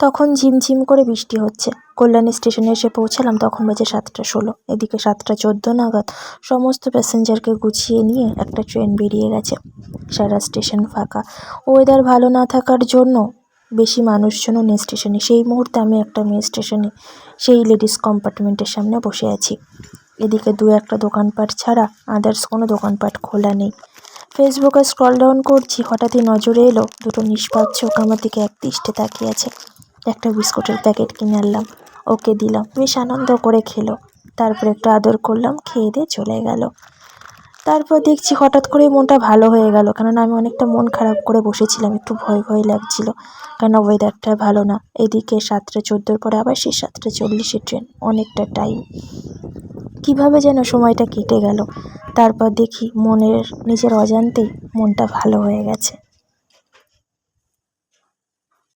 তখন ঝিমঝিম করে বৃষ্টি হচ্ছে। কল্যাণী স্টেশনে এসে পৌঁছালাম, তখন বাজে 7টা 16। এদিকে 7টা 14 নাগাদ সমস্ত প্যাসেঞ্জারকে গুছিয়ে নিয়ে একটা ট্রেন বেরিয়ে গেছে। সারা স্টেশন ফাঁকা। ওয়েদার ভালো না থাকার জন্য বেশি মানুষজনও নেই স্টেশনে। সেই মুহূর্তে আমি একটা মেয়ে স্টেশনে সেই লেডিস কম্পার্টমেন্টের সামনে বসে আছি। এদিকে 2-1টা দোকানপাট ছাড়া আদার্স কোনো দোকানপাট খোলা নেই। ফেসবুকে স্ক্রল ডাউন করছি, হঠাৎই নজরে এলো দুটো নিষ্পাপ চোখ আমার দিকে একদৃষ্টে তাকিয়ে আছে। একটা বিস্কুটের প্যাকেট কিনে আনলাম, ওকে দিলাম, বেশ আনন্দ করে খেলো। তারপর একটু আদর করলাম, খেয়ে দিয়ে চলে গেল। তারপর দেখছি হঠাৎ করে মনটা ভালো হয়ে গেল, কেননা আমি অনেকটা মন খারাপ করে বসেছিলাম, একটু ভয় ভয় লাগছিল, কেন ওয়েদারটা ভালো না। এদিকে 7টা 14 পরে আবার সেই 7টা 40 ট্রেন, অনেকটা টাইম কিভাবে যেন সময়টা কেটে গেল। তারপর দেখি নিজের অজান্তেই মনটা ভালো হয়ে গেছে।